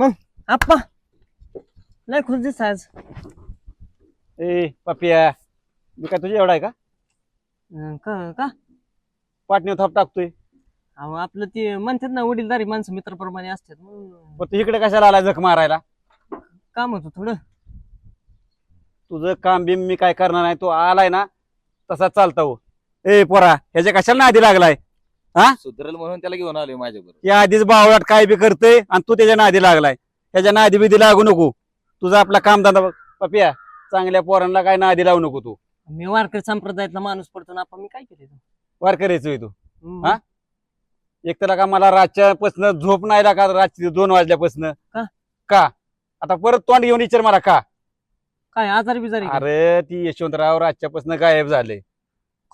आप्पा लय खुश दिसत आज. ए पपिया, मी काय तुझ्या एवढा आहे का? का पाटणे थाप टाकतोय. अहो आपलं ते म्हणतात ना वडीलधारी माणसं मित्रप्रमाणे असतात म्हणून पण तू इकडे कशाला आला जख मारायला? काम होतं थोडं. तुझं काम बिम मी काय करणार नाही. तू आलाय ना तसा चालता हो. ए पोरा, ह्याच्या कशाला नादी लागलाय? सुधरेल म्हणून त्याला घेऊन आलोय माझ्याबरोबर. या आधीच बावळाट काय बी करतोय आणि तू त्याच्या नादी लागलाय. ह्याच्या नादी बिदी लागू नको. तुझा आपला काम धंदा बघ. पपिया, चांगल्या पोरांना काय नादी लावू नको तू. मी वारकरी संप्रदायातला माणूस पडतो ना आपण. मी काय केलं वार करायचोय तू. हा? एक तर का मला रातच्यापासून झोप नाही लागा, रात्री 2 वाजल्यापासून. का? का आता परत तोंड घेऊन विचार मला का? काय आजारी बिजारी का? अरे ती यशवंतराव रातच्यापासून गायब झाले.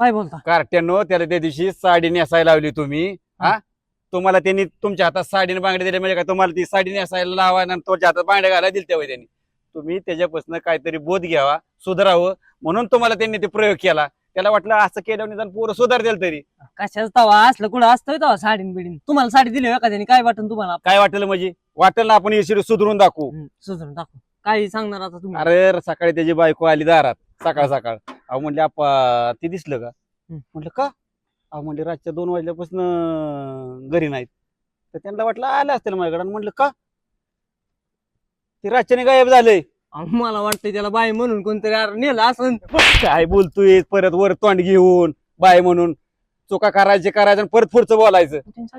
काय बोलता? कार्ट्यानो त्याला त्या दिवशी साडी नेसायला लावली तुम्ही. हा, तुम्हाला त्यांनी तुमच्या हातात साडीने बांगडे दिले म्हणजे काय तुम्हाला ती साडी नेसायला लावा आणि तुमच्या हातात बांगड्या घालायला दिल तेव्हा त्यांनी. तुम्ही त्याच्यापासून काहीतरी बोध घ्यावा, सुधारावं म्हणून तुम्हाला त्यांनी ते प्रयोग केला. त्याला वाटलं असं केलं निदान पोरं सुधारतील तरी. कशाच तवा असलं कुठं असतोय तवा साडीन बिडीन. तुम्हाला साडी दिली एखाद्याने काय वाटन तुम्हाला? काय वाटेल म्हणजे? वाटेल ना आपण यशिरी सुधरून दाखवू. सुधरून दाखव. काही सांगणार आता तुम्ही? अरे सकाळी त्याची बायको आली दारात सकाळ सकाळ. अहो म्हणले आपा ती दिसलं का? म्हटलं का? अहो म्हणले रातच्या 2 वाजल्यापासून घरी नाहीत. तर त्यांना वाटलं आलं असतील माझ्याकडे. म्हटलं का? ती रातच्याने गायब झालंय. मला वाटतंय त्याला बाई म्हणून कोणतरी नेलं असं. काय बोलतोय? परत वर तोंड घेऊन बाय म्हणून चुका करायचे आणि परत पुढचं बोलायचं.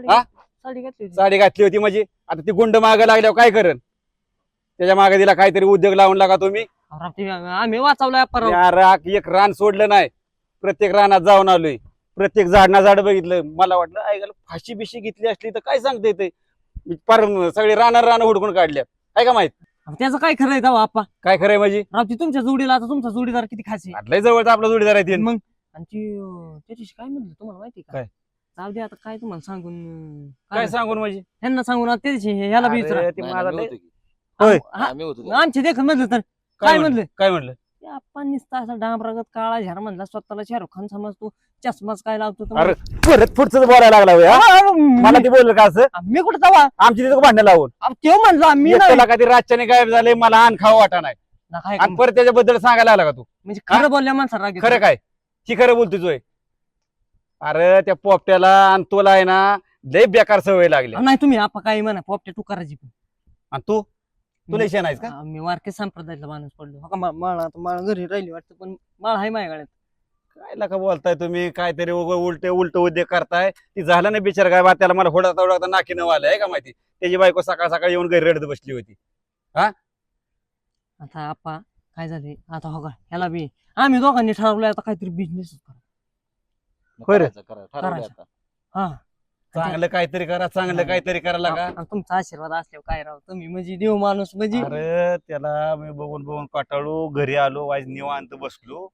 हा? साडी घातली होती. साडी घातली होती म्हणजे आता ती गुंड मागं लागल्यावर काय करण? त्याच्या मागे तिला काहीतरी उद्योग लावून लागा तुम्ही. आम्ही वाचवलाय परवा. यार, एक रान सोडलं नाही. प्रत्येक रानात जाऊन आलोय. प्रत्येक झाडना झाड बघितलं. मला वाटलं ऐकायला फाशी बिशी घेतली असली तर काय सांगते ते. पर सगळे रानं हुडकून काढल्यात. काय का माहित? त्याचं काय खरंय तेव्हा आप्पा? काय खरंय म्हणजे? रावती तुमच्या जोडीला आता तुमचा जोडीदार किती खायचे आटलाय जवळचा आपला जोडीदार आहे ते. मग. आणि त्याच्याशी काय म्हणलं तुम्हाला माहिती का? काय? जाऊ दे आता काय तुम्हाला सांगून काय सांगून म्हणजे? ह्यांना सांगून आता त्याची ह्याला बी विचारा. अरे, ते नाही, मला मी लय- होतो की. होय. आम्ही होतो की. आमचे देखत म्हणलं तर काय म्हणलं? काय म्हणलं? आपण नुसता असा डांबरागत काळा झेर म्हणला स्वतःला शाहरुख खान समजतो. चष्माच काय लावतो तो? अरे परत पुढचं बोलायला लागला होय, हा? मला ती बोललं का असं? मी कुठं तवा आमची तिथं भांडण लावून तेव्हा म्हणलं मी नाही. एकट्याला का ती रातच्याने गायब झाले मला आण खाऊ वाटा नाही. ना काय आणि परत त्याच्याबद्दल सांगायला आला का तू? म्हणजे खरं बोलल्या माणसाला राग येतो. खरं काय? ती खरं बोलतोय जोय. अरे त्या पोपट्याला आणि तुला आहे ना लय बेकार सवय लागली. नाही तुम्ही आपा काही म्हणा पोपटे तू करायची पण. आणि तू तुला इच्छा नाहीस का? मी वारके संप्रदायातला माणूस पडलो. हो का, माळ घरी राहिली वाटतं पण माळ आहे माझ्या गळ्यात. काय लका बोलताय तुम्ही? काहीतरी उलट उद्योग करताय. ती झालं ना बिचार काय बा त्याला मला होडा नाकी नऊ आलं आहे का माहिती? त्याची बायको सकाळ सकाळी येऊन घरी रडत बसली होती. आता आपा काय झाले आता हो का ह्याला बी आम्ही दोघांनी ठरवलंय आता काहीतरी बिझनेस करा. होय रे. ठरवलंय करायचं. आता. हा चांगलं काहीतरी करा, चांगलं काहीतरी करायला का? आणि तुमचा आशीर्वाद असल्यावर काय राव तुम्ही म्हणजे देव माणूस म्हणजे. अरे त्याला मी बघून काटाळू घरी आलो वाज निवांत बसलो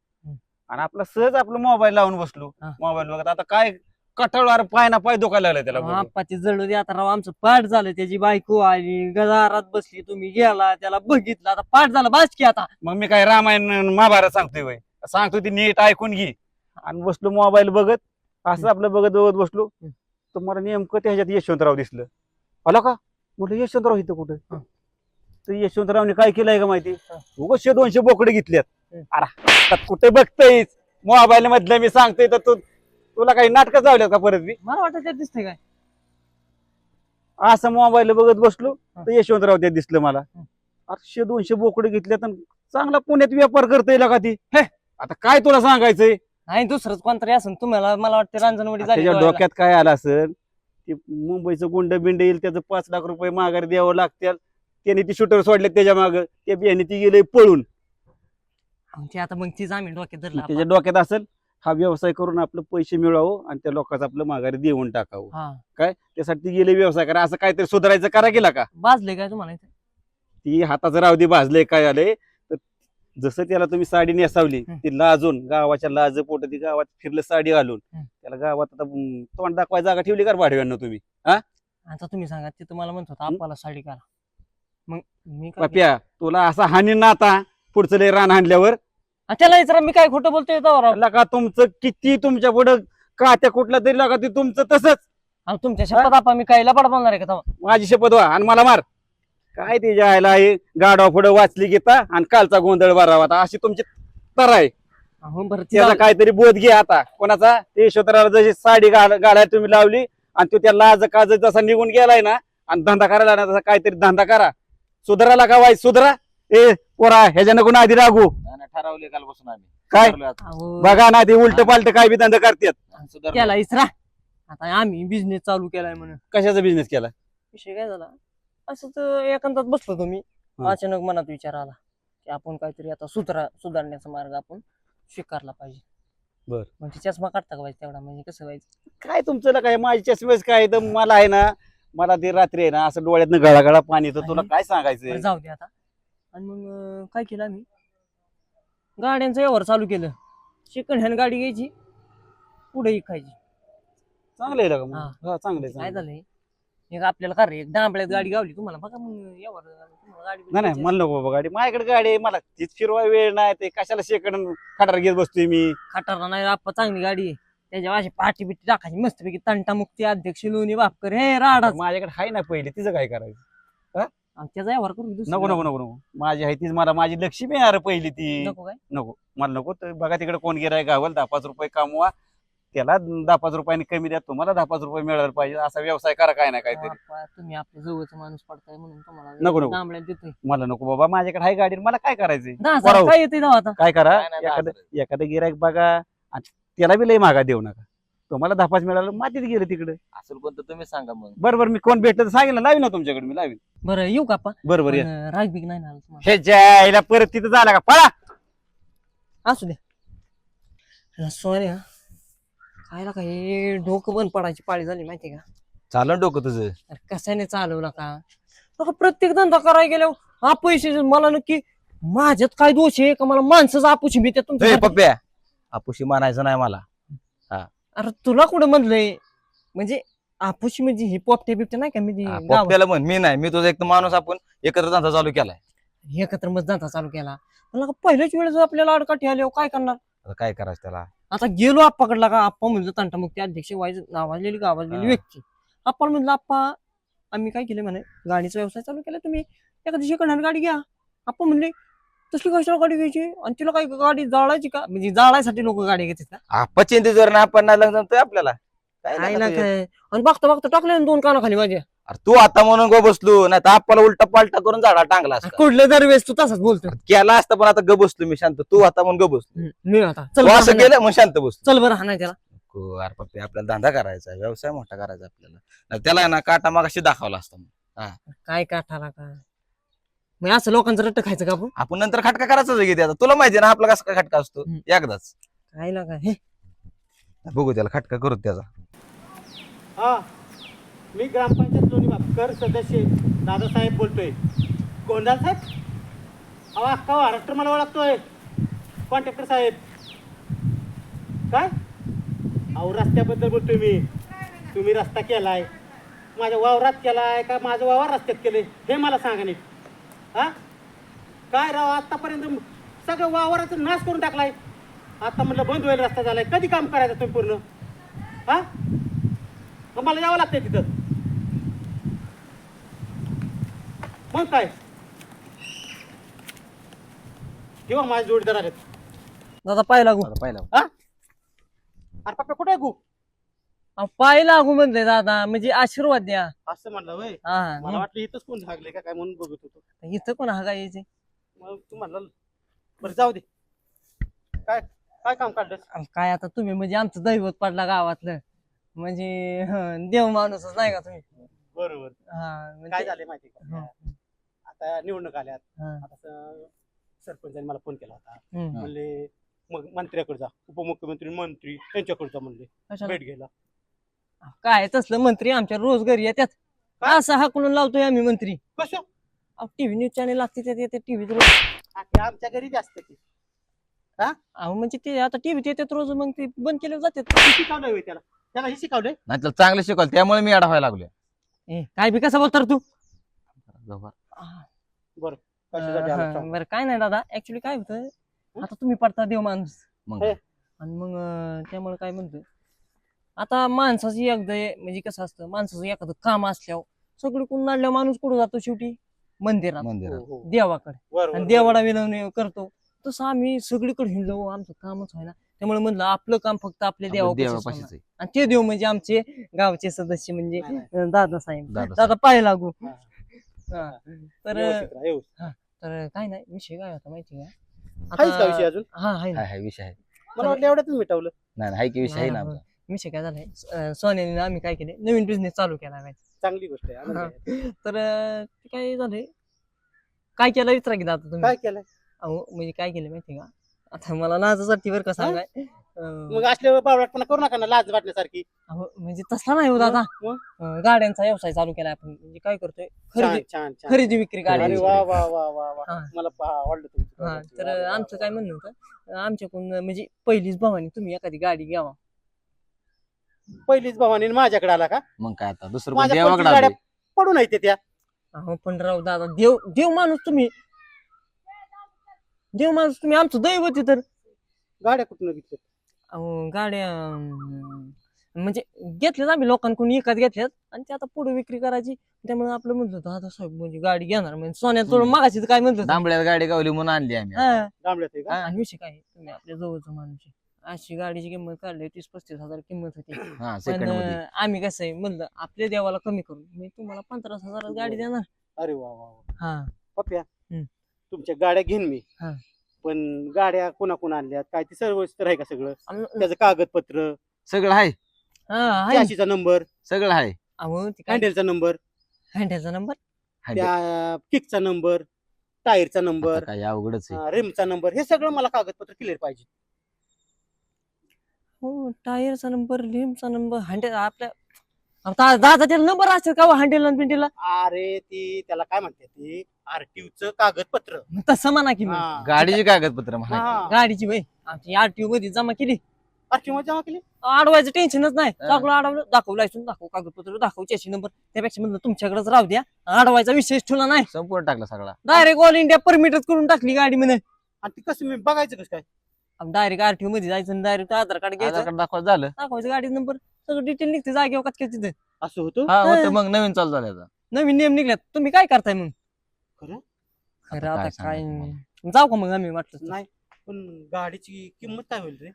आणि आपला सहज आपलं मोबाईल लावून बसलो. हा. मोबाईल बघत आता काय कटाळू. अरे पाय ना पाय दुखायला लागला त्याला बघून. आप्पाची जळू दे आता राव आमचं पाठ झालं. त्याची बायको आली गजारात बसली तुम्ही गेला त्याला बघितलं आता पाठ झालं बस की आता. मग मी काय रामायण महाभारत सांगतोय वय सांगतोय ती नीट ऐकून घे. आणि बसलो मोबाईल बघत असं आपलं बघत बसलो तर मला नेमकं त्याच्यात यशवंतराव दिसलं. आला का? म्हटलं यशवंतराव इथं कुठं? तर यशवंतरावने काय केलंय का माहिती? उगाच 100-200 बोकडे घेतल्यात. अरे आता कुठे बघतोयस? मोबाईल मधलं मी सांगतोय तर तुला काही नाटकं चावल्यात का परत मी? मला वाटतं त्यात दिसतंय काय. असं मोबाईल बघत बसलो तर यशवंतराव त्यात दिसलं मला. 100-200 बोकडे घेतल्यात आणि चांगला पुण्यात व्यापार करतोय का ती. आता काय तुला सांगायचंय? नाही दुसरंच कोणतरी असं तुम्हाला मला वाटतं रांजणवाडी झाली त्याच्या डोळ्याला. डोक्यात काय आलं असेल की मुंबईचं गुंड बिंड येईल त्याचं 5 लाख रुपये माघारी द्यावं लागतील. त्याने ती शूटर सोडले त्याच्या माग त्या बियाने ती गेले पळून. आणि ते आता मग तीच आम्ही डोक्यात धरलं त्याच्या डोक्यात असेल हा व्यवसाय करून आपलं पैसे मिळवावं आणि त्या लोकांचं आपलं माघारी देऊन टाकावं. हा काय त्यासाठी ती गेले व्यवसाय करा. असं काहीतरी सुधारायचं करा गेला का? बाजले काय तुम्हाला इथे? ती हाताचं रावदी भाजले काय आले तर जसं त्याला तुम्ही साडी नेसावली ती लाजून गावाच्या लाज पोट ती गावात फिरलं साडी घालून त्याला गावात आता तोंड दाखवाय जागा ठेवली का भाडव्यांना तुम्ही? आता तुम्ही सांगा ते तुम्हाला म्हणत होता आपल्याला साडी करा. मग मी काय पाप्या तुला असा हानी ना आता पुढचं लय रान हाणल्यावर. केलं? त्याला विचारा मी काय खोटं बोलतोय तेव्हा राव. लका तुमचं किती तुमच्या पुढं का त्या कुठला तरी लका ते तुमचं तसंच. आणि तुमच्या शपथ आपा मी काय लबाड बोलणार आहे का तेव्हा? माझी शपथ व्हा आणि मला मार. काय ते जायला आहे गाडवा पुढे वाचली गीता आणि कालचा गोंधळ भरावा आता अशी तुमची तर आहे. अहो बरं ते त्याचा जाऊ- काहीतरी बोध घे आता कोणाचा ते यशोधराला जशी साडी घालाय तुम्ही लावली आणि तो त्या लाज काज जसा निघून गेलाय ना आणि धंदा करायला ना तसा काहीतरी धंदा करा. सुधराला का वाईट सुधरा. ए पोरा ह्याच्या नको ना आधी रागू आणि ठरवले कालपासून आम्ही काय? ठरवलं आता. अहो, बघा ना ते उलट पालट काय बी धंदा करतात. सुधारलं. केला इसरा आता आम्ही बिझनेस चालू केलाय म्हणून. कशाचा बिझनेस केला? विषय काय झाला असंच एकांतात बसलो तुम्ही हा. अचानक मनात विचार आला की आपण काहीतरी आता सुधारण्याचा मार्ग आपण स्वीकारला पाहिजे. बर. म्हणजे चष्मा काढता का व्हायचं तेवढा म्हणजे कसं व्हायचं. काय तुमचं ना काय माझी चष्मेच काय तर मला आहे ना मला ते रात्री आहे ना असं डोळ्यातनं गळागळा पाणी येतं तुला आणि? काय बरं सांगायचं. जाऊ दे आता. आणि मग काय केलं आम्ही गाड्यांचं व्यवहार चालू केलं. सेकंड हँड गाडी घ्यायची पुढे विकायची. चांगलं आहे का मग? हा. हा चांगलं काय आहे झालंय एक आपल्याला का रे एक डांबळ्यात गाडी गावली तुम्हाला बघा मग व्यवहार तुम्हाला गाडी नाही नाही मला नको बाबा गाडी माझ्याकडे गाडी आहे मला तीच फिरवा वेळ नाही ते कशाला शेकड खटार घेत बसतोय मी. खटारा नाही आप्पा चांगली गाडी आहे त्याच्या अशी पाठी बिटी टाकायची मस्तपैकी तंटा मुक्ती अध्यक्ष लोणी बापकर हे राडा माझ्याकडे आहे ना पहिले तिचं काय करायचं. त्याचा व्यवहार करू दुसरी नको नको नको नको माझी आहे तीच मला माझी लक्ष्मी आहे पहिली ती. नको काय नको मला नको तर बघा तिकडे कोण गिराय गावल 10-5 रुपये कमवा त्याला 10-5 रुपयांनी कमी द्या तुम्हाला 10-5 रुपये मिळायला पाहिजे असा व्यवसाय करा काय ना काहीतरी. आप्पा, तुम्ही आपल्या जवळचा माणूस पडताय म्हणून नको, नको. डांबळ्यात देतोय मला नको बाबा माझ्याकडे आहे गाडी मला काय करायचंय. 10,000 बरोबर. काय येते आता काय करा काय नाही, एखादं एखादं गिरायक बघा आणि त्याला बी लय मागा देऊ नका. तुम्हाला 10-5 मिळालं मातीत गेलं तिकडे. असेल कोणतं तुम्ही सांगा मग. बरोबर मी कोण भेटलं तर सांगेल ना लावीन ना तुमच्याकडे मी लावीन. बरं येऊ का आप्पा? बरोबर या पण रागबिग नाही ना आलं तुम्हाला. हे जायला परत तिथं झाला का पळा. असू दे सॉरी हा खायला काही डोकं बंद पडायची पाळी झाली माहिती का. चालन डोकं तुझं. अरे कशाने चालवला का बघा प्रत्येक धंदा करायला गेल्यावर अपयशी मला नक्की माझ्यात काय दोष आहे का मला माणसाचं अपुशी मी ए, तुमच्या पप्प्या आपुशी मानायचं नाही मला. अरे तुला कुठं म्हणलंय म्हणजे अपुशी म्हणजे ही पोपट्या बिपट्या नाही का म्हणजे गावात पप्प्याला म्हण मी नाही मी तुझा एक माणूस आपण एकत्र धंदा चालू केलाय. एकत्र मग धंदा चालू केला मला पहिल्याच वेळेस आपल्याला अडकाठी आल्यावर काय करणार. आता काय करायचं त्याला. आता गेलो आप्पाकडला का आप्पा म्हणलं तंटामुक्ती अध्यक्ष नावाजलेली गावाजलेली हा. व्यक्ती. आपण म्हणलं आप्पा आम्ही काय केलं म्हणे गाडीचा व्यवसाय चालू केला तुम्ही एखादी सेकंड हँड गाडी घ्या. आपण म्हणले तसली कशाला गाडी घ्यायची आणि तिला काय गाडी जाळायची का म्हणजे जाळायसाठी लोक गाडी घेतात का आपण चिंते जर ना आपण नाही जमतोय आपल्याला काय काय नका ना ते. काय आणि बघता बघता टाकले ना 2 कानाखाली माझ्या. अरे तू आता म्हणून गो बसलो नाही तर आपल्याला उलटा पालटा करून झाडा टांगला असता. कुठलं दरवेळेस तू तसाच बोलतो. केला असता पण आता ग बसलो मी शांत तू आता म्हणून ग बसलो. मी आता तू चल असं बरं केलं मग शांत बसलो. चल बरं हा नाही त्याला नको, अरे पप्पे आपल्याला धंदा करायचा आहे, व्यवसाय मोठा करायचा आपल्याला. नाही त्याला आहे ना काटा मागाशी दाखवला असता मग. काय काठाला का मग असं लोकांचं रट्ट खायचं का आपण आपण नंतर खटका करायचा घेते आता तुला माहिती ना आपला कसा काय खटका असतो. एकदाच काय ना काय हे बघू त्याला खटका करू त्याचा. हा मी ग्रामपंचायत लोणी बापकर सदस्य दादासाहेब बोलतोय. गोंधाल साहेब अहो अख्खा महाराष्ट्र मला ओळखतोय. कॉन्ट्रॅक्टर साहेब काय अहो रस्त्याबद्दल बोलतोय मी. तुम्ही रस्ता केलाय माझ्या वावरात केलाय का माझं वावर रस्त्यात केलंय हे मला सांगा नीट. हा काय राव आतापर्यंत सगळं वावराचा नाश करून टाकलाय. आता म्हटलं बंद होईल रस्ता झालाय कधी काम करायचं तुम्ही पूर्ण. हा मग मला यावं लागतंय तिथं. मग काय किंवा माझे जोडीदार आहेत. दादा पाय लागू पहिला हा अरे पप्पा कुठे आहे गु अहो, पाय लागू म्हणले दादा म्हणजे आशीर्वाद द्या. असं म्हणलं वय हा मला वाटलं इथंच कोण झागले का काय म्हणून बघत होतो. इथं कोण हा काय यायचे मग तुम्हाला बरं जाऊ दे. काय काय काम काढलं. काय आता तुम्ही म्हणजे आमचं दैवत पडला गावातलं म्हणजे देव माणूसच नाही का तुम्ही. बरोबर हा म्हणजे- काय झाले माहिती का हं, आता निवडणूक आल्यात. हं, आता सरपंचाने मला फोन केला होता. हं. म्हणले मग मंत्र्याकडे जा उपमुख्यमंत्री मंत्री त्यांच्याकडे जा म्हणले कशाला? भेट घ्यायला. काय तसलं मंत्री आमच्या रोज घरी येतात काय? असं हाकलून लावतोय आम्ही मंत्री. कसं टीव्ही न्यूज चॅनल लागते त्यात टीव्हीत रोज ते आमच्या घरी जास्त की अहो म्हणजे ते आता टीव्हीत येतात रोज मग ते बंद केले जातात. हे शिकवलंय होय त्याला त्याला हे शिकवलंय. नाही त्याला चांगलं शिकवलं त्यामुळे मी अडा व्हायला लागलोय. काय बी कसं बोलतात तू. कशासाठी आला सांग. बरं काय नाही दादा ऍक्च्युली काय होतं आता तुम्ही पडता देव माणूस मग हे. आणि मग त्यामुळे काय म्हणतो आता माणसाची एकदा म्हणजे कसं असतं माणसाचं एखादं काम असल्यावर सगळी कोण नाडल्यावर माणूस कुठं जातो शेवटी मंदिरात मंदिरात हो, हो. देवाकडे वर, आणि वर, देवाला विनवणी करतो तसं आम्ही सगळीकडे हिंडलो आमचं कामच व्हायना त्यामुळे म्हणलं आपलं काम फक्त आपल्या देवापाशीच होणार. देवापाशीच आहे. आणि ते देव म्हणजे आमचे गावचे सदस्य म्हणजे नाही, नाही. दादासाहेब दादासाहेब. दादा पाय लागू हा. हा. तर व्यवस्थित राहा, व्यवस्थित. तर काय नाही विषय काय होता माहिती का आहेच का विषय अजून हा आहे ना. हाय विषय आहे. मला वाटलं एवढ्यातच मिटवलं. नाही नाही, हाय की विषय आहे ना नाही, आमचा. विषय काय झालाय सोन्याने आम्ही काय केले नवीन बिझनेस चालू केला आहे. चांगली गोष्ट आहे आनंद हा. आहे. तर ते काय झालंय काय केलं विचारा की दादा तुम्ही काय केलंय अहो म्हणजे काय केलं माहिती का आता मला नाचासाठी बरं का सांगाय मग असल्यावर बावळटपणा करू नका ना लाज वाटण्यासारखी. अहो म्हणजे तसला नाही हो दादा मग? गाड्यांचा व्यवसाय चालू केला आपण म्हणजे काय करतोय छान खरेदी छान छान. खरेदी विक्री अरे गाड्यांची वा वा वा वा वा हा. मला आवडलं तुमचं. हा तर आमचं काय म्हणणं होतं आमच्याकडून म्हणजे पहिलीच भावानी तुम्ही एखादी गाडी घ्यावा पहिलीच भावानी माझ्याकडे आला का मग काय आता दुसरं कोण माझ्या देवाकडे 25 गाड्या आलोय. पडून आहे त्या अहो पण राव दादा देव देव माणूस तुम्ही देव माणूस तुम्ही आमचं दैवत आहे तर गाड्या कुठून घेतल्या अहो गाड्या म्हणजे घेतल्यात आम्ही लोकांकडून विकत घेतल्यात आणि ते आता पुढे विक्री करायची त्यामुळे आपलं म्हणलं होतं दादा साहेब म्हणजे गाडी घेणार म्हणजे सोन्यात थोडं मागाशी काय म्हणलं होतं. डांबळ्यात गाडी गावली म्हणून आणली आम्ही. हा. डांबल्यात आहे का आणि विषय काय आहे, तुम्ही आपल्या जवळचं माणूस आहे. अशी गाडीची किंमत काढली 30-35 हजार किंमत होती हा पण सेकंड मध्ये. आम्ही कसं आहे म्हणलं आपल्या देवाला कमी करून मी तुम्हाला 15,000 गाडी देणार अरे वा वा वा हा पप्या हम्म. तुमच्या गाड्या घेईन मी हा. पण गाड्या कोणाकोण आणल्यात काय ती सर्व आहे का सगळं आम- त्याचं कागदपत्र सगळं आहे हा आहे. चॅशीचा नंबर सगळं आहे. अहो ते काय हँडलचा नंबर हँडलचा नंबर हाय. त्या किकचा नंबर टायरचा नंबर आता काय अवघडच आहे. रिमचा नंबर हे सगळं मला कागदपत्र क्लिअर पाहिजे. हो टायरचा नंबर लिमचा नंबर हँडल आपल्या दादा नंबर असेल का हँडल बिंडीला अरे ती त्याला काय म्हणते ती आरटीओचं कागदपत्र तसं म्हणा की मग. हा. गाडीची कागदपत्र म्हणा. हा. गाडीची बाई आमची आरटीओ मध्ये जमा केली आरटीओ मध्ये जमा केली अडवायचं टेन्शनच नाही हा. दाखवलं अडवलं दाखवलं लायसन दाखव कागदपत्र दाखव चेसी नंबर त्यापेक्षा म्हणलं तुमच्याकडेच राहू द्या अडवायचा विषयच ठेवला नाही संपूर्ण टाकला सगळा. डायरेक्ट ऑल इंडिया परमिटच करून टाकली गाडी म्हणे आणि ती कसं मी बघायचं कसं काय डायरेक्ट आरटीओ मध्ये जायचं डायरेक्ट आधार कार्ड घ्यायचं आधार कार्ड दाखवायचं झालं. दाखवायचं गाडी नंबर सगळं डिटेल निघते जागेवर कचक्या तिथे असं होतं हा हा. होतं मग नवीन चालू झालं आता. नवीन नियम निघल्यात तुम्ही काय करताय मग खरं खरं आता आता काय काय सांगायचं जाऊ का मग आम्ही वाटलं तर. नाही पण गाडीची किंमत काय होईल रे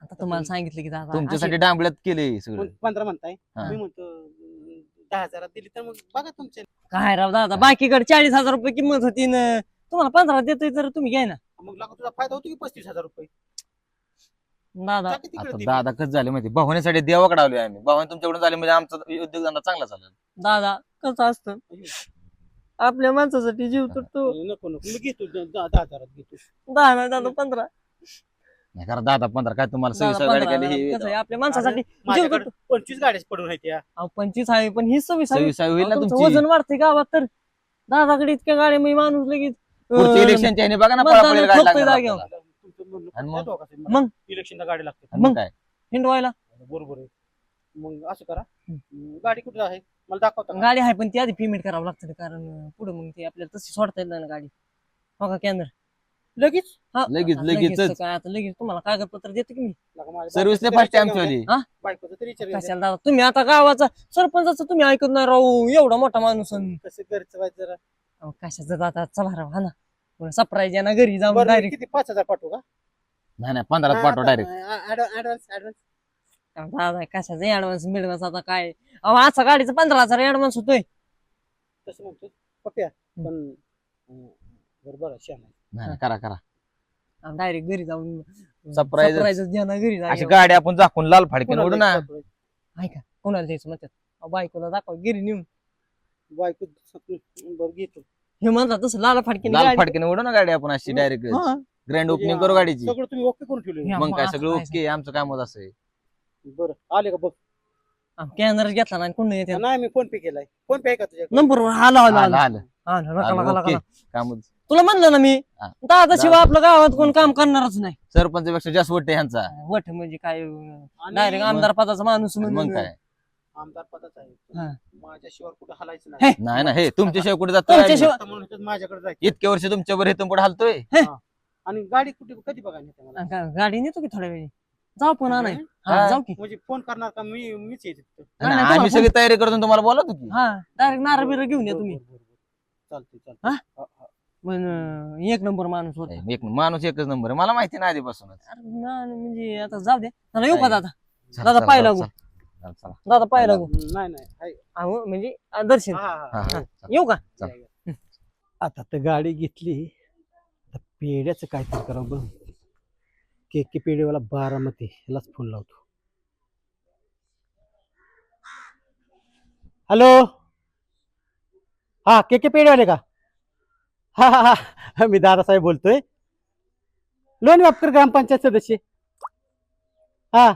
आता तुम्हाला सांगितलं की दादा तुमच्यासाठी डांबळ्यात केले सगळं. पण 15 म्हणताय हा. मी म्हणतो 10,000 दिली तर मग बघा तुमचे काय राव दादा बाकीकडे 40,000 रुपये किंमत होती न तुम्हाला 15 देतोय तर तुम्ही घ्या ना मग लागू तुझा फायदा होतो की 35,000 रुपये दादा जा की तिकडे आता दे. दादा कसं झाले माहिती भावनेसाठी देवाकडे आलोय आम्ही. भावने तुमच्याकडून झाले म्हणजे आमचा उद्योगधंदा चांगला चालेल. दादा कसं असतं आपल्या माणसासाठी जीव तुटतो नको नको मी घेतो 10,000 घेतो 10 नाही दादा 15 नाही करा दादा 15 काय तुम्हाला दादा 26 गाडी 15 गेली कसं आहे, आपल्या माणसासाठी जीव माझ्याकडे तुटतो 25 गाड्या पडून आहेत त्या 25 आहे पण ही 26 होईल ना तुमचं तुमची. वजन वाढते गावात तर दादाकडे इतक्या गाड्या मी माणूस लगेच पुढच्या इलेक्शनच्या ह्याने बघा ना मतदान पळापळीला गाडी ठोकतोय लागणार जागेवर. आपल्याला. तुमचं म्हणणं आणि खूप मग? धोका असेल. मग? इलेक्शनला गाडी लागते आणि मग काय हिंडवायला बरोबर आहे मग असं करा गाडी कुठे आहे मला दाखवता का? गाडी आहे पण ती आधी पेमेंट करावं लागतं कारण पुढे मग ते आपल्याला तशी सोडता येत नाही ना गाडी हो का केंद्र लगेच लगेच आता लगेचच तर काय आता लगेच तुम्हाला कागदपत्र देतो की मी लगा माझ्या सर्व्हिस बायकोचं फास्ट तरी आमची वाली. हा? बायकोचं तरी विचार घ्या. कशाला दादा तुम्ही आता गावाचा सरपंचाचं तुम्ही ऐकत नाही राहू एवढा मोठा माणूस आणि कसं घरचं व्हायचं जरा अहो, कशाचं दादा चला राव हा ना सरप्राईज ना घरी जाऊन बरं डायरेक्ट किती 5,000 पाठवू का नाही नाही 15 पाठवा डायरेक्ट. ऍडव्हान्स दादा कशाचं ऍडव्हान्स मिळवायचं आता काय अहो असा गाडीचा 15,000 ऍडव्हान्स होतोय तसं म्हणतो पप्या पण बरोबर श्याम आहे. नाही करा करा डायरेक्ट घरी जाऊन Surprise च. सरप्राईज घ्या ना घरी अशी जाऊन गाडी आपण झाकून लाल फाडकीन कोणाला उडू ना. द्यायचं surprise? ऐका कोणाला द्यायचं म्हणतात अहो, बायकोला दाखवा घरी नेऊन बायको बरं घेतो हे म्हणतात तसं लाला फाडकीने लाल गाडी- फाडकीन उडू ना गाडी आपण अशी डायरेक्ट हा. ग्रँड ओपनिंग करू गाडीची. सगळं तुम्ही ओके करून ठेवले या. मग काय असं सगळं काय ओके आमचं काम होत असं आहे. बरं आले का बघ कॅनर घेतला नाही कोण येते नाही मी फोन पे केलाय फोन पे आहे का तुझ्याकडे नंबर आला आला आलं आला आलं नका नका ओके. नका काम तुला म्हणलं ना मी हा. दादा शिवाय आपल्या गावात कोण काम करणारच नाही सरपंचापेक्षा जास्त वाटते ह्यांचा. वट म्हणजे काय आणि डायरेक्ट आमदार पदाचा माणूस आणि मग म्हणून काय आमदार पदाचा हा. आहे माझ्याशिवाय कुठे हलायचं हे. नाही नाही ना हे तुमच्याशिवाय कुठे तुमच्याशिवाय- जातो आता म्हणून तर माझ्याकडे जायचं इतके वर्ष तुमच्यावर इथून पुढे हलतोय. आणि गाडी कुठे कधी बघायला येते मला गाडी नेतो की थोड्या वेळी जाऊ पण नाही हा. जाऊ की म्हणजे फोन करणार का मीच येते तिथं. नाही, आणि तुम्हाला आम्ही सगळी तयारी करतो तुम्हाला बोलवतो की. हा डायरेक्ट नारळ बिरं घेऊन या तुम्ही बरं, बरं, बरं. चालते हा? पण एक नंबर माणूस होता. एक माणूस एकच नंबर आहे मला माहिती नाही आधीपासूनच अरे ना म्हणजे आता जाऊ दे चला येऊ का काय? दादा चला, दादा चला, पाय चला, लागू चला, चला. दादा पाय लागू नाही नाही आहे. अहो म्हणजे दर्शन हा, हा, हा, हा. हा, चला. येऊ का आता तर गाडी घेतली आता पेढ्याचं काय तर करावं बघ के पेढेवाला बारामती ह्यालाच फोन लावतो. हॅलो हा के पेढेवाले का हा हा हा मी दादासाहेब बोलतोय लोणी वापकर ग्रामपंचायत सदस्य. हा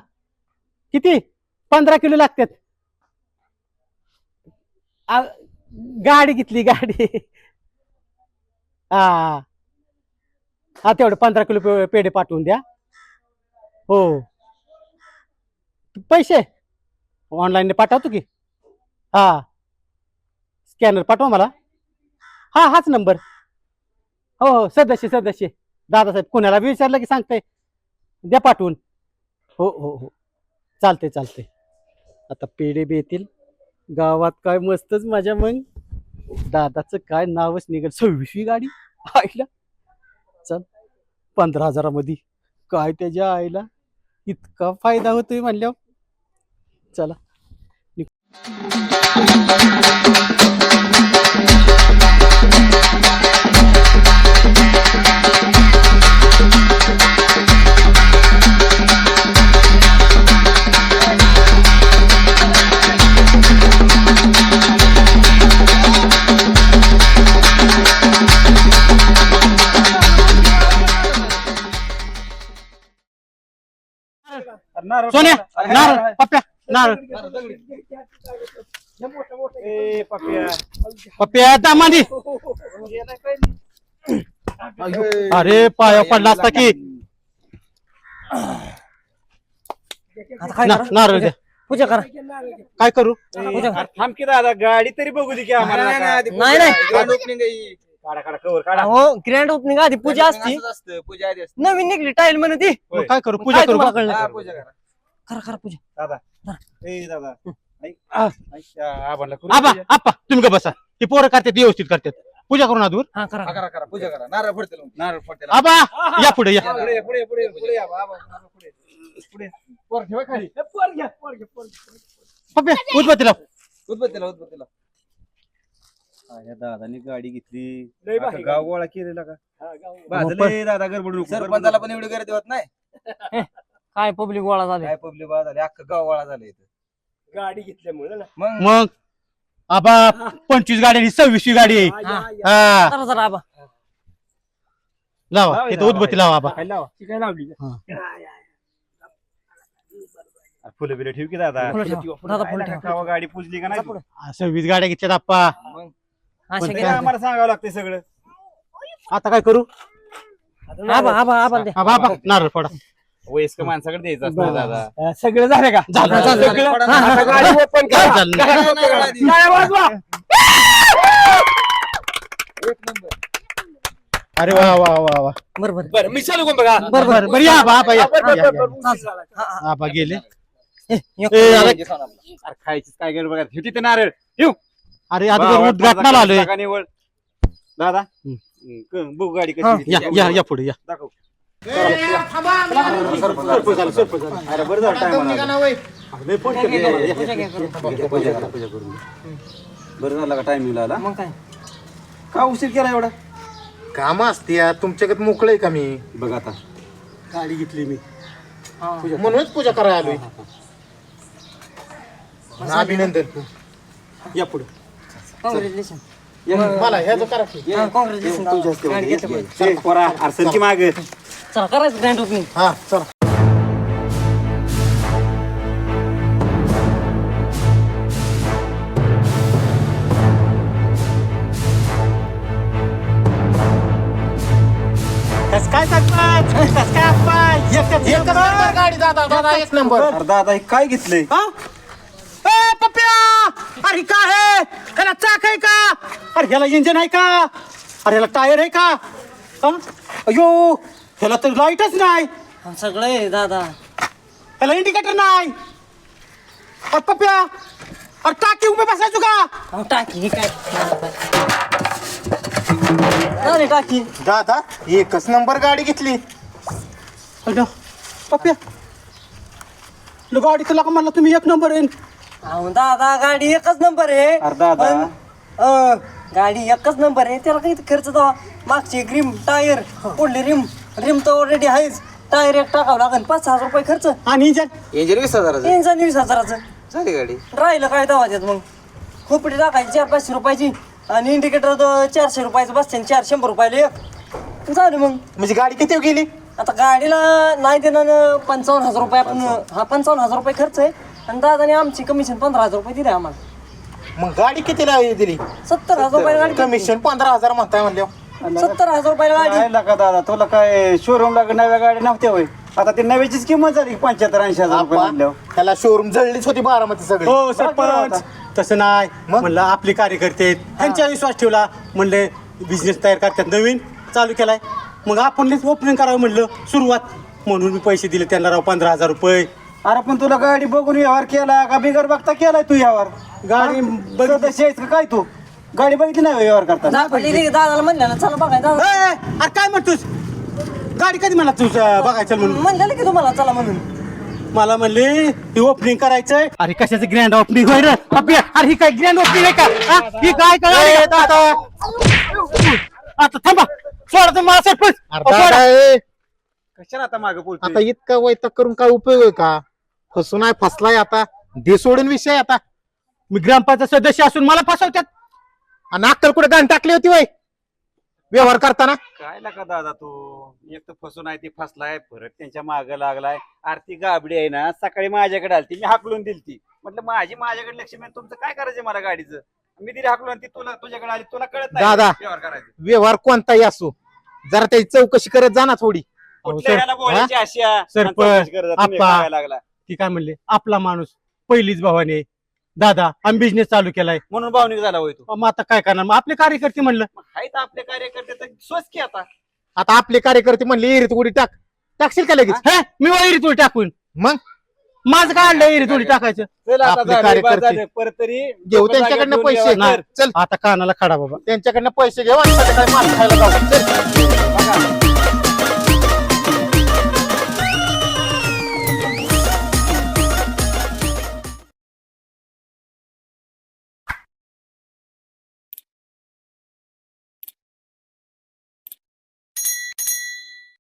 किती 15 किलो लागतात. गाडी घेतली गाडी हा हा तेवढं 15 किलो पेढे पाठवून द्या. हो पैसे ऑनलाईन पाठवतो की हा स्कॅनर पाठवा मला. हा हाच नंबर हो हो सदस्य दादासाहेब कोणाला बी विचारलं की सांगताय द्या पाठवून. हो हो हो चालते आता पेढे बी येतील गावात काय मस्तच माझ्या मग दादाचं काय नावच निघेल 26वी गाडी आईला चल 15,000 काय त्याच्या आईला इतका फायदा होतोय म्हणल्यावर चला. सोन्या नारळ पप्प्या नारळ पप्प्या दामानी अरे पाया पडला असता की आता काय करा? नारळ द्या. पूजा करा काय करू पूजा करा थांब की दादा गाडी तरी बघू दे की आम्हाला नाही काढा काढा कवर काढा. अहो ग्रँड ओपनिंग आधी पूजा असती पूजा आधी असते. नवीन निघली टाईल म्हणे ती मग काय करू पूजा काय करू तुम्हाला का? कळलं? हा, पूजा करा. करा पूजा दादा ए दादा ऐक आ. ऐक, आबांना करू आबा पूजा. आप्पा तुम्ही का बसा ती पोरं करतात व्यवस्थित करतात पूजा करून दूर. हा हा, करा करा करा पूजा करा नारळ फोडते लोक. नारळ फोडते आबा या पुढे या पुढे पुढे पुढे पुढे या बाबा पुढे पुढे वर ठेवा खाली पप्प्या उदबत्ती लाव. उदबत्तीला माझ्या दादाने गाडी घेतली लय आता भारी गाव गोळा केलेला का पण- भाजले दादा गडबड नको सरपंचाला पण एवढी गर्दी होत नाही. काय पब्लिक गोळा झाले काय पब्लिक गोळा झाली अख्खं गाव गोळा झालं इथं. गाडी घेतल्यामुळे मग मग आबा 25 गाडी आणि 26वी गाडी आहे. हा. हा जरा जरा आबा लावा इथं उदबत्ती लावा आबा. काय लावली हा. फुलं बिलं ठेव की दादा फुलं ठेवा. दादा फुलं ठेवा. खावा गाडी पुजली का नाही 26 गाड्या घेतल्यात आप्पा. मग अशा पण ते गेल्या. आम्हाला सांगावं लागतंय सगळं आता काय करू आबा दे आबा आबा नारळ फोडा. वयस्कर माणसाकडे द्यायचं असतं दादा सगळं झालं का झालं. सगळं? हा, हा, आता गाडी open करा. नारळ आधी. गाड्या वाजवा. एक नंबर. अरे वा वा वा वा बरोबर बरं मी चालू का बघा बरोबर बरं या आबा आबा या. या. आबा गेले ए, अरे अरे खायची काय गडबड बघा ठेवती ते नारळ ठेव अरे आता उद्घाटनाला आलोय. निवड दादा बघू गाडी या कशी या या पुढे या. दाखव सरपंच झालं, सरपंच झालं. अरे बरं झालं टायमाला लय फोन केले मला. या, पूजा या, घ्या करून. या. पूजा करून घ्या. बरं झालं का टायमिंग आला मग काय का उशीर केला एवढा काम असते तुमच्याकडे मोकळं का मी बघ आता गाडी घेतली मी हा. म्हणूनच पूजा करायला आलोय अभिनंदन या पुढे कॉंग्रॅच्युलेशन मला ह्याचं करा की. कॉंग्रॅच्युलेशन गाडी घेतलं बरं. पोरा अडचणची माग चला करायचं ग्रँड ओपनिंग हा चला कस काय सरपंच कस काय आप्पा एकच नंबर गाडी दादा एक नंबर अरे दादा हे काय घेतलंय हा ए पप्प्या अरे काय आहे ह्याला चाक आहे का अरे ह्याला इंजन आहे का अरे ह्याला टायर आहे का हा? अयो ह्याला तर लाईटच नाही सगळं आहे दादा ह्याला इंडिकेटर नाही अरे पप्प्या अरे टाकी उभे बसायचो का टाकी हे काय झाली टाकी. दादा एकच नंबर गाडी घेतली. अगं, पप्या लो गाडी तुला का म्हणला तुम्ही एक नंबर येईन. अहो दादा गाडी एकच नंबर आहे. अरे दादा. गाडी एकच नंबर आहे. त्याला काही खर्च दवा. मागची एक रिम टायर पुढली रिम तर ऑलरेडी आहेच. टायर एक टाकावं लागेल 5,000 रुपये खर्च. आणि इंजन इंजिन 20,000 इंजन 20,000चं. झाली गाडी. राहिलं काय दवा त्यात मग. खोपडी टाकायची 400-500 रुपयाची आणि इंडिकेटर 400 रुपयाचं बसते 100 रुपयाला एक. झालं मग. म्हणजे गाडी किती गेली? आता गाडीला नाही देणार 55,000 रुपये आपण. हा 55,000 रुपये खर्च आहे आणि दादाने आमची कमिशन 15,000 रुपये दिले आम्हाला. मग गाडी कितीला दिली? 70,000 रुपये गाडी. कमिशन 15,000 म्हणताय म्हणल्यावर. 70,000 रुपयाला गाडी. काय का दादा तुला काय शोरूम ला नव्या गाड्या नव्हत्या होय. आता ती नव्याचीच किंमत झाली 75-80,000 रुपये म्हणल्यावर. त्याला शोरूम जळलीच होती बारामती सगळी. हो सरपंच तसं नाही म्हणलं आपले कार्यकर्ते आहेत. त्यांच्या विश्वास ठेवला म्हणले बिझनेस तयार करतात नवीन चालू केलाय मग आपण ओपनिंग करावं म्हणलं सुरुवात म्हणून मी पैसे दिले त्यांना राव 15,000 रुपये. अरे पण तुला गाडी बघून व्यवहार केला का बिगर बघता केलाय तू व्यवहार? गाडी सदस्य आहेस का काय तू? गाडी बघितली नाही व्यवहार करताना? दादाला म्हणलं ना चला बघाय दादा. अरे काय म्हणतोस गाडी कधी म्हणला तू बघायचं म्हणून? म्हणलं की तुम्हाला चला म्हणून. मला म्हणले ही ओपनिंग करायचंय. अरे कशाचं ग्रँड ओपनिंग होय रे अरे ही काय ग्रँड ओपनिंग आहे का? ही काय आता थांबा सोडा मला सरपंच. कशाला आता मागे बोलतो? आता इतका वैताग करून काय उपयोग आहे का? फसून आहे फसलाय आता. दे सोडून विषय आता. मी ग्रामपंचायत सदस्य असून मला फसवतात. आणि अक्कल कुठे गाण टाकली होती वय व्यवहार करताना? काय लागा दादा तू एक तर फसून आहे ती फसलाय परत त्यांच्या मागे लागलाय. आरती गाबडी आहे ना सकाळी माझ्याकडे आली मी हाकलून दिली. म्हटलं माझ्याकडे लक्ष नाही तुमचं काय करायचं मला गाडीचं. मी दिली हाकलून ती तुझ्याकडे आली तुला कळत नाही दादा. व्यवहार करायचं. व्यवहार कोणताही असो जरा त्याची चौकशी करत जा ना थोडी. कुठल्या ह्याला बोलायची अशा सरपंच, चौकशी करत जा, तुम्ही आप्पा. काय लागला ती काय म्हणले आपला माणूस पहिलीच भावाने दादा आम्ही बिझनेस चालू केलाय. म्हणून भावनिक झाला होय तू. मग आता काय करणार मग आपले कार्यकर्ते म्हणलं मग आहेत आपले कार्यकर्ते तर स्वच की आता. आता आपले कार्यकर्ते म्हणले एरीत उडी टाकशील का लगेच? हे मी वैरी तुला टाकून मग माझं काय आणलं एरी तुला टाकायचं. चल आता आपले झालं, कार्यकर्ते. बस झालं. परत तरी घेऊ त्यांच्याकडनं दोन पैसे. व्यवहार कर. चल आता कानाला खडा बाबा. त्यांच्याकडनं पैसे घेऊ आणि काय माल खायला जाऊ. चल. बघा.